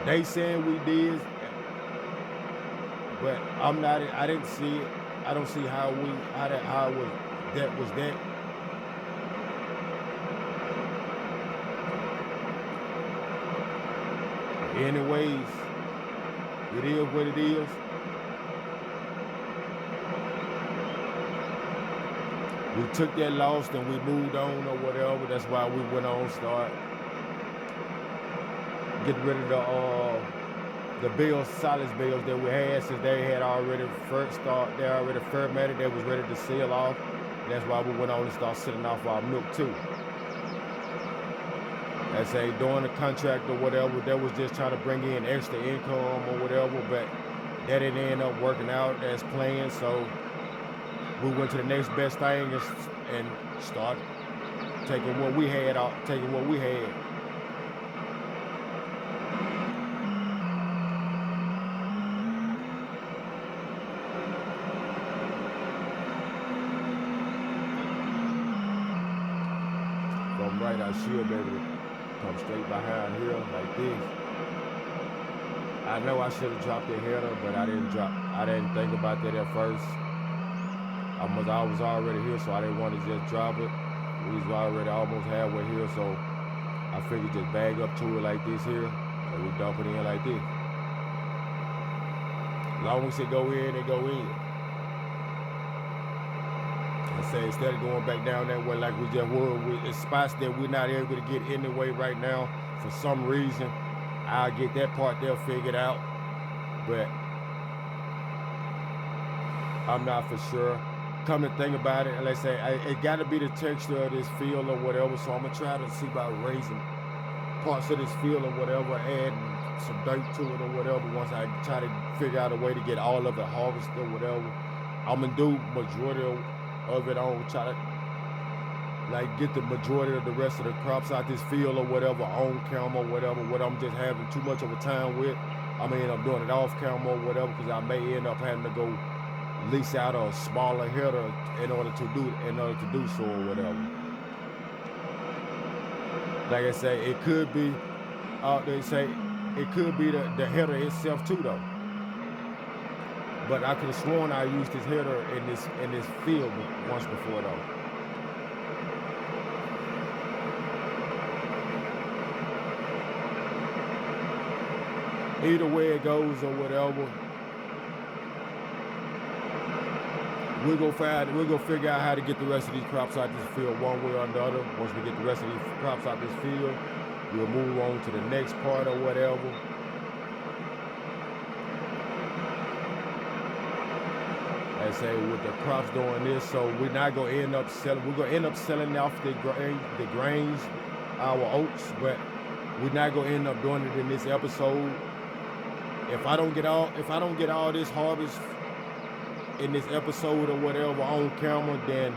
They saying we did, but I'm not. I didn't see it. I don't see how was that. Anyways, it is what it is. We took that loss and we moved on or whatever. That's why we went on start get rid of the bills, solid bills that we had since they had already first start. They already fermented. They was ready to seal off. That's why we went on and start selling off our milk too. Let's say doing a contract or whatever, that was just trying to bring in extra income or whatever, but that didn't end up working out as planned. So we went to the next best thing and started taking what we had out, taking what we had. From right, I should be able to come straight behind here like this. I know I should have dropped the header, but I didn't drop. I didn't think about that at first. I was already here, so I didn't want to just drop it. We was already almost halfway here, so I figured just bag up to it like this here, and we dump it in like this. As long as it go in, it go in. I say instead of going back down that way like we just were, it's spots that we're not able to get anyway right now for some reason. I'll get that part there figured out, but I'm not for sure. Come to think about it, let's say it got to be the texture of this field or whatever. So I'm gonna try to see about raising parts of this field or whatever, adding some dirt to it or whatever. Once I try to figure out a way to get all of it harvested or whatever, I'm gonna do majority of it on try to like get the majority of the rest of the crops out this field or whatever on camera or whatever. What I'm just having too much of a time with, I mean I'm doing it off camera or whatever because I may end up having to go lease out a smaller header in order to do so or whatever. Like I say, it could be they say it could be the header itself too though. But I could have sworn I used this header in this field once before though. Either way it goes or whatever, we're gonna figure out how to get the rest of these crops out this field one way or another. Once we get the rest of these crops out this field, we'll move on to the next part or whatever. I say with the crops doing this, so we're not gonna end up selling. We're gonna end up selling off the grains, our oats, but we're not gonna end up doing it in this episode. If I don't get all this harvest in this episode or whatever on camera, then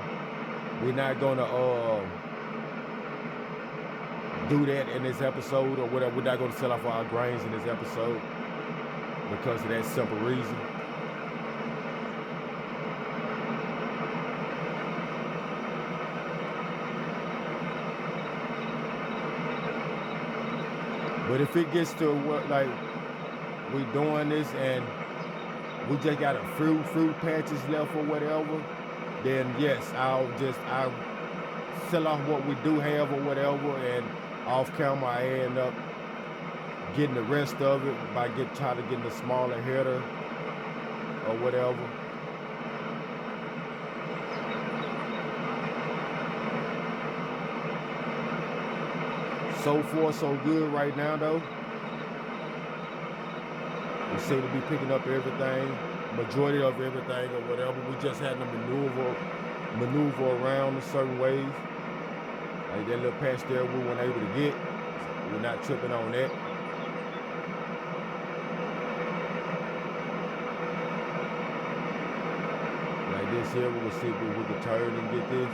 we're not gonna do that in this episode or whatever. We're not gonna sell off our grains in this episode because of that simple reason. But if it gets to what like we doing this and we just got a fruit patches left or whatever, then yes, I'll sell off what we do have or whatever, and off camera I end up getting the rest of it by trying to get the smaller header or whatever. So far so good right now though. We seem to be picking up everything, majority of everything or whatever. We just had to maneuver around in certain ways. Like that little patch there we weren't able to get. So we're not tripping on that. Like this here, we're gonna see if we can turn and get this.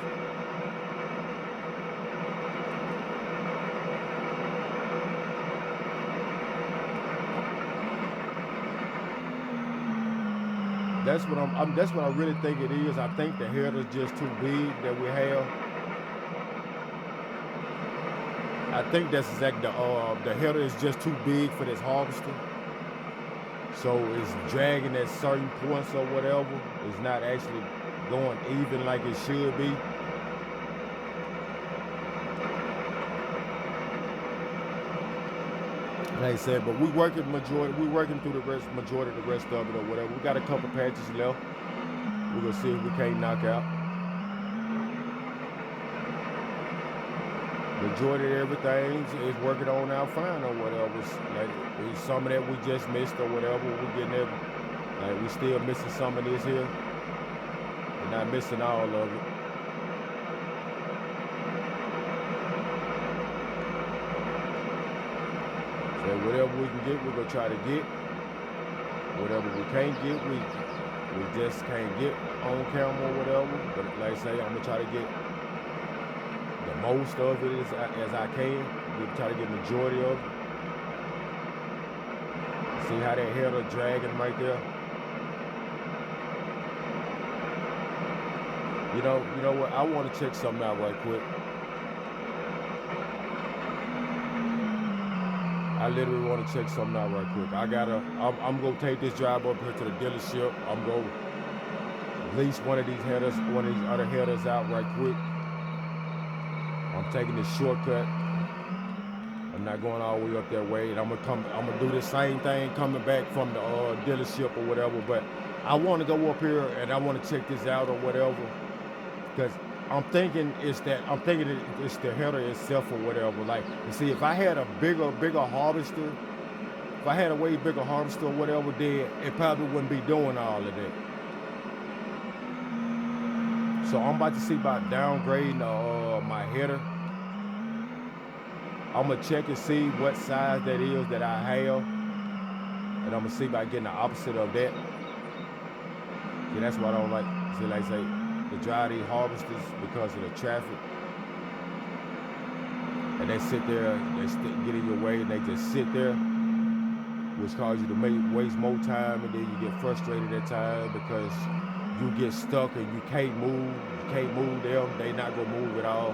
That's what I really think it is. I think the header's just too big that we have. I think that's exactly the header is just too big for this harvester. So it's dragging at certain points or whatever. It's not actually going even like it should be. Like I said, but we working through the majority of the rest of it or whatever. We got a couple patches left. We're gonna see if we can't knock out. Majority of everything is working on out fine or whatever. Like some of that we just missed or whatever. We're getting it. Like we still missing some of this here. We're not missing all of it. So whatever we can get, we're gonna try to get. Whatever we can't get, we just can't get on camera or whatever. But like I say, I'm gonna try to get the most of it as I can. We try to get majority of it. See how that header dragging right there. You know what? I want to check something out right quick. I literally want to check something out right quick. I'm gonna take this drive up here to the dealership. I'm gonna lease one of these other headers out right quick. I'm taking this shortcut. I'm not going all the way up that way, and I'm gonna do the same thing coming back from the dealership or whatever. But I want to go up here and I want to check this out or whatever, because I'm thinking it's the header itself or whatever. Like, you see, if I had a bigger harvester, if I had a way bigger harvester or whatever, then it probably wouldn't be doing all of that. So I'm about to see about downgrading my header. I'm gonna check and see what size that is that I have, and I'm gonna see about getting the opposite of that. See, that's what I don't like. See, like I say, to drive these harvesters because of the traffic, and they sit there, get in your way, and they just sit there, which causes you to waste more time, and then you get frustrated at times because you get stuck and you can't move. You can't move them. They not gonna move at all.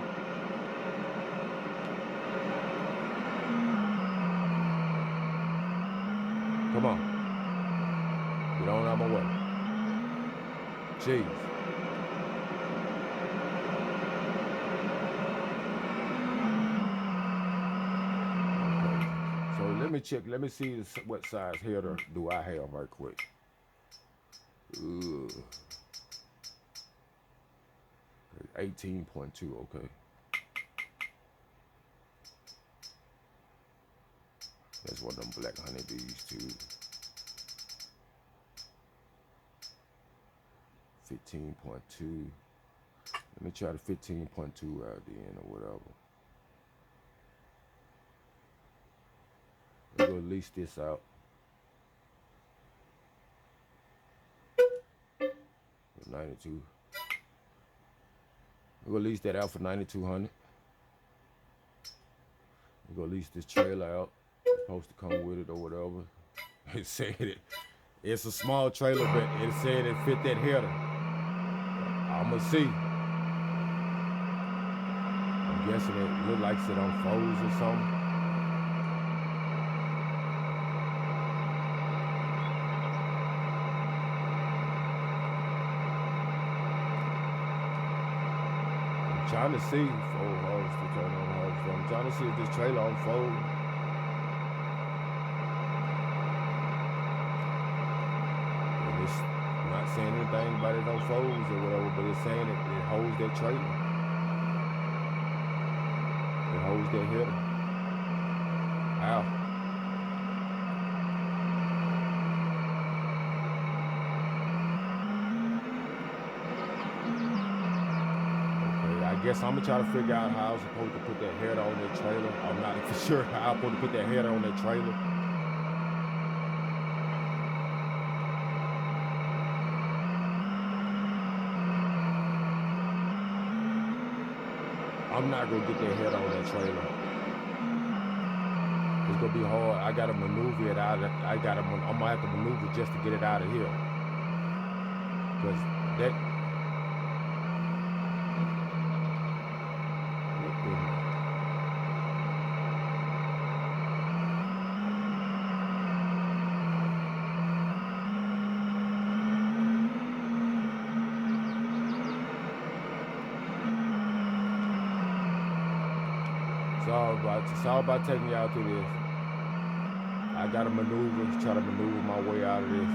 Come on. Get on out my way. Jeez. Okay. So let me check. Let me see what size header do I have right quick. Ugh. 18.2, okay. That's one of them black honeybees too. 15.2. Let me try the 15.2 out then or whatever. We'll go lease this out. 92. We'll lease that out for 9,200. We'll go lease this trailer out. It's supposed to come with it or whatever. It said it's a small trailer, but it said it fit that header. I'ma see. I'm guessing it looked like it on foes or something. I'm trying to see I'm trying to see if this trailer unfolds. And it's not saying anything about it unfolds or whatever, but it's saying it holds that trailer. It holds that header. Wow. I guess I'm gonna try to figure out how I'm supposed to put that header on that trailer. I'm not for sure how I'm supposed to put that header on that trailer. I'm not gonna get that header on that trailer. It's gonna be hard. I gotta maneuver it out. I'm gonna have to maneuver just to get it out of here. Cause that. It's all about taking y'all through this. I gotta try to maneuver my way out of this.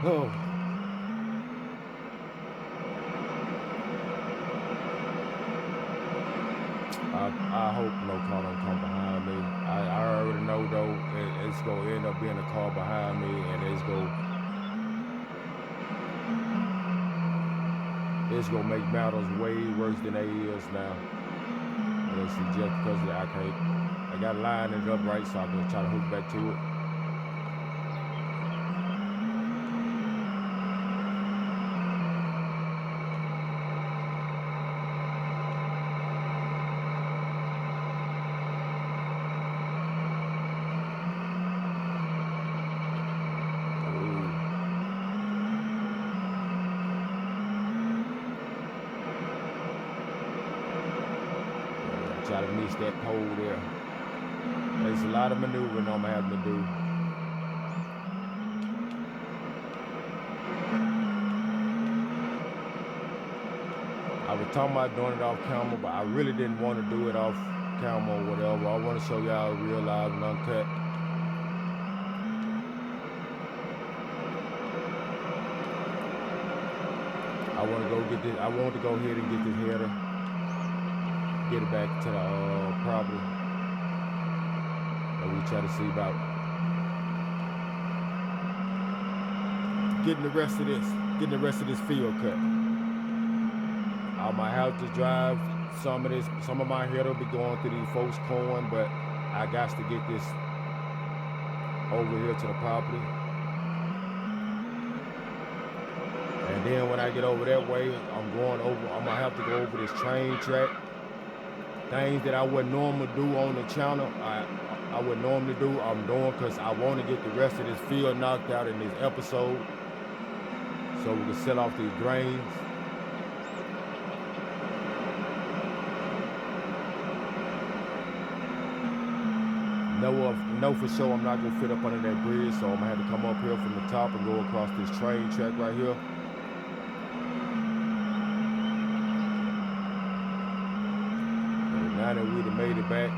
Oh. I hope no car don't come behind me. I already know though it's gonna end up being a car behind me, and it's gonna make matters way worse than they is now. And see, just because I gotta line it up right so I can try to hook back to it. Try to miss that pole there. There's a lot of maneuvering I'm having to do. I was talking about doing it off camera, but I really didn't want to do it off camera or whatever. I want to show y'all real live and uncut. I want to go get this. I want to go ahead and get this header. Get it back to the property. And we try to see about getting the rest of this field cut. I might have to drive some of my header will be going through these folks' corn, but I got to get this over here to the property. And then when I get over that way, I'm gonna have to go over this train track. Things that I would normally do on the channel, I would normally do, I'm doing because I want to get the rest of this field knocked out in this episode so we can sell off these grains. Know for sure I'm not gonna fit up under that bridge, so I'm gonna have to come up here from the top and go across this train track right here. And now that we done made it back,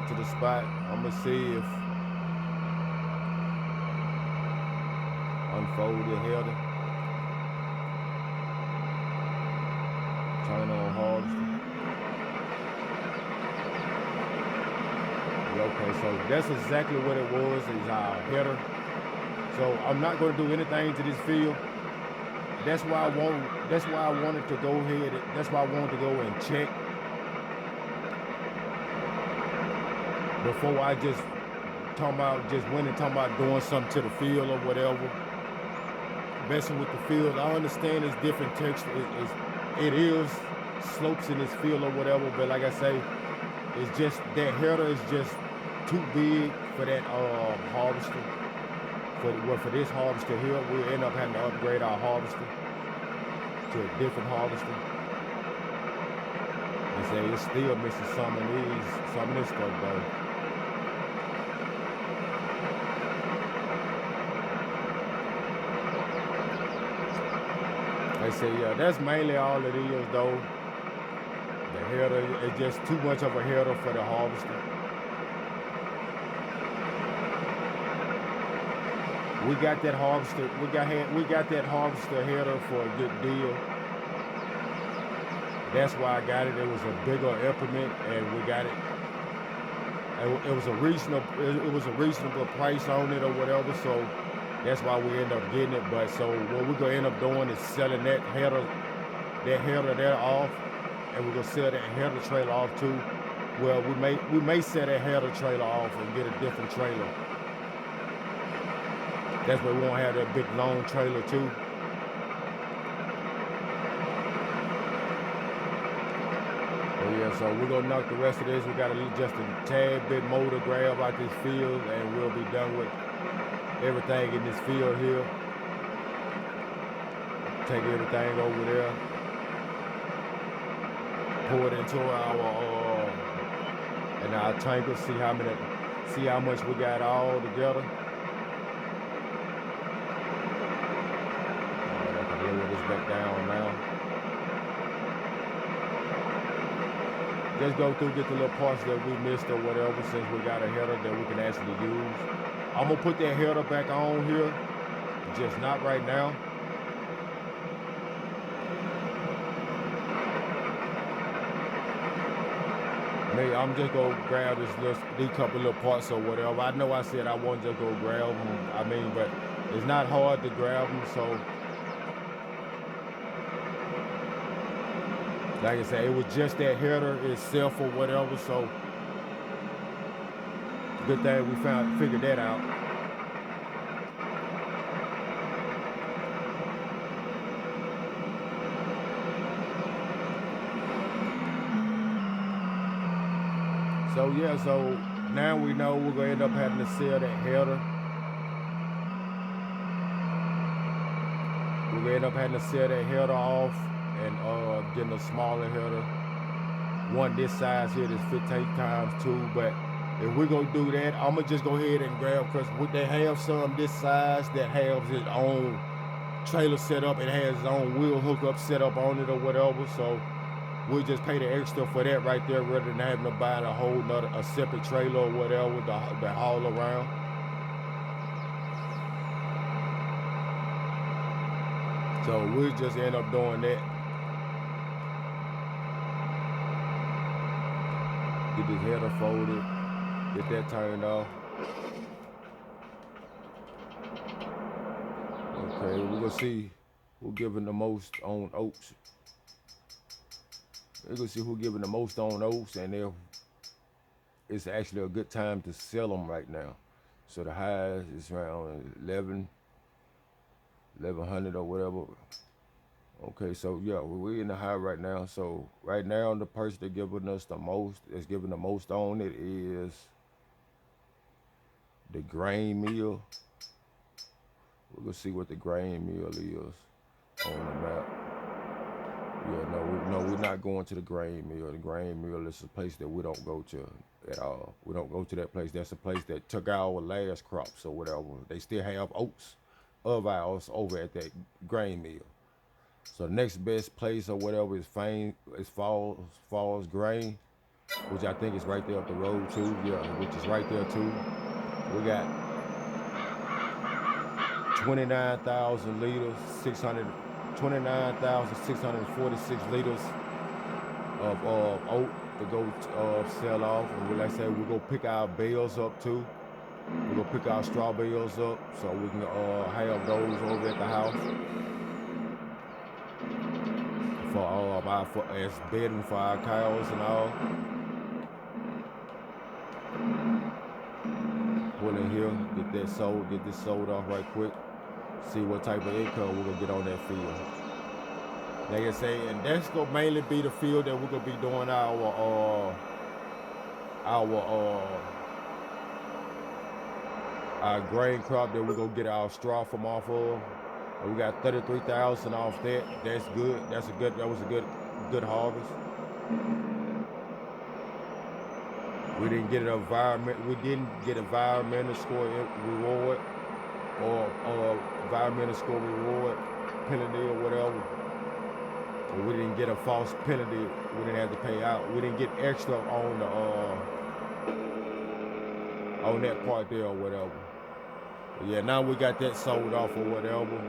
to the spot, I'm gonna see if unfold the header, turn on harvester. Okay, so that's exactly what it was, is our header. So I'm not going to do anything to this field. That's why I wanted to go ahead. That's why I wanted to go and check before I just went and talking about doing something to the field or whatever. Messing with the field. I understand it's different texture. It is slopes in this field or whatever, but like I say, it's just that header is just too big for that harvester. For this harvester here, we'll end up having to upgrade our harvester to a different harvester. And say it's still missing some of this stuff though. They say, yeah, that's mainly all it is though. The header is just too much of a header for the harvester. We got that harvester. We got that harvester header for a good deal. That's why I got it. It was a bigger implement, and we got it. It was a reasonable price on it or whatever. So that's why we end up getting it. But so what we're gonna end up doing is selling that header there off, and we're gonna sell that header trailer off too. Well, we may sell that header trailer off and get a different trailer. That's why we won't have that big long trailer too. But yeah, so we're gonna knock the rest of this. We got just a tad bit more to grab out this field, and we'll be done with everything in this field here. Take everything over there. pour it into our tanker, see how much we got all together. I can lower this back down now. Just go through, get the little parts that we missed or whatever, since we got a header that we can actually use. I'm gonna put that header back on here, just not right now. Maybe I'm just gonna grab these couple little parts or whatever. I know I said I wasn't just gonna grab them. I mean, but it's not hard to grab them. So, like I said, it was just that header itself or whatever. So, good thing we figured that out. So yeah, so now we know we're gonna end up having to sell that header. We're gonna end up having to sell that header off and getting a smaller header. One this size here that's 15x2, but if we're gonna do that, I'm gonna just go ahead and grab, because they have some this size that has its own trailer set up, it has its own wheel hookup set up on it or whatever. So we'll just pay the extra for that right there, rather than having to buy a separate trailer or whatever to haul around. So we'll just end up doing that. Get this header folded, get that turned off. Okay, we're gonna see who's giving the most on oats. We're gonna see who's giving the most on oats, and if it's actually a good time to sell them right now. So the highest is around 1100 or whatever. Okay, so yeah, we're in the high right now. So right now, the person that's giving us the most, that's giving the most on it, is the grain mill. We're gonna see what the grain mill is on the map. Yeah, no, we're not going to the grain mill. The grain mill is a place that we don't go to at all. We don't go to that place. That's a place that took our last crops or whatever. They still have oats of ours over at that grain mill. So the next best place or whatever is Falls Grain, which I think is right there up the road too. Yeah, which is right there too. We got 29,000 liters, 29,646 liters of oat to go sell off. And like I say, we're gonna pick our bales up too. We're gonna pick our straw bales up so we can have those over at the house for as bedding for our cows and all. Pull in here, get this sold off right quick. See what type of income we're gonna get on that field. Like I say, and that's gonna mainly be the field that we're gonna be doing our grain crop that we're gonna get our straw from off of. We got 33,000 off that. That's good. That was a good harvest. We didn't get environmental score reward or environmental score reward penalty or whatever. Or we didn't get a false penalty. We didn't have to pay out. We didn't get extra on that part there or whatever. But yeah, now we got that sold off or whatever.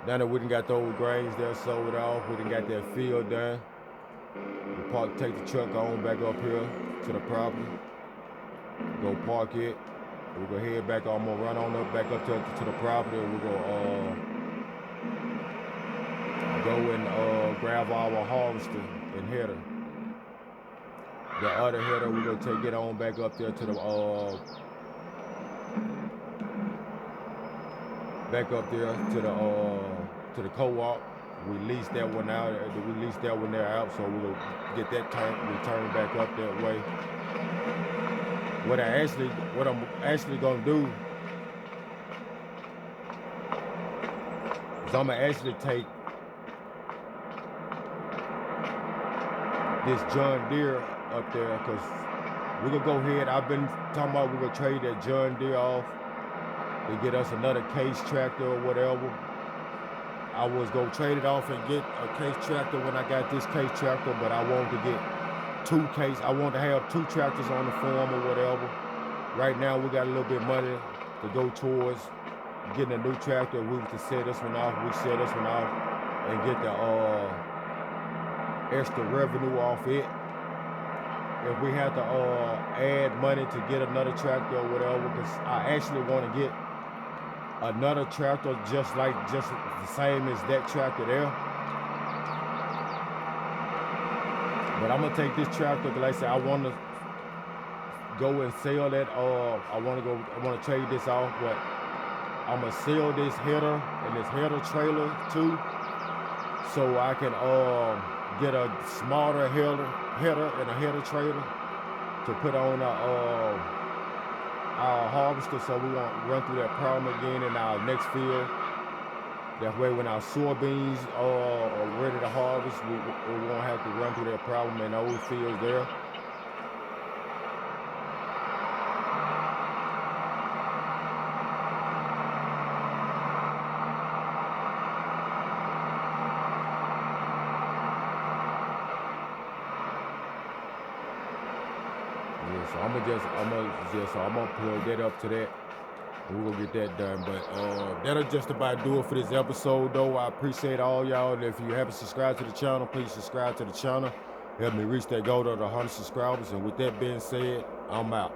Now that we done got those grains there sold off, we done got that field done. We take the truck on back up here to the property. Go park it. We're gonna head back. I'm gonna run on up back up to the property. We're gonna go and grab our harvester and header. The other header, we're gonna take it on back up there to the to the co-op. We leased that one out. We leased that one there out, so we'll get that returned back up that way. What I'm actually gonna do is I'm gonna actually take this John Deere up there, because we're gonna go ahead. I've been talking about we're gonna trade that John Deere off to get us another case tractor or whatever. I was gonna trade it off and get a case tractor when I got this case tractor, but I wanted to get I wanted to have 2 tractors on the farm or whatever. Right now we got a little bit of money to go towards getting a new tractor. We to sell this one off. We sell this one off and get the extra revenue off it. If we have to add money to get another tractor or whatever, because I actually want to get another tractor just the same as that tractor there. But I'm gonna take this tractor, because like I said, I want to go and sell that. I want to trade this off, but I'm gonna sell this header and this header trailer too, so I can get a smarter header and a header trailer to put on our harvester, so we won't run through that problem again in our next field. That way when our soybeans are ready to harvest, we won't have to run through that problem in those fields there. Yeah, so I'm gonna plug that up to that. We're gonna get that done. But that'll just about do it for this episode though. I appreciate all y'all. And if you haven't subscribed to the channel, please subscribe to the channel. Help me reach that goal of 100 subscribers. And with that being said, I'm out.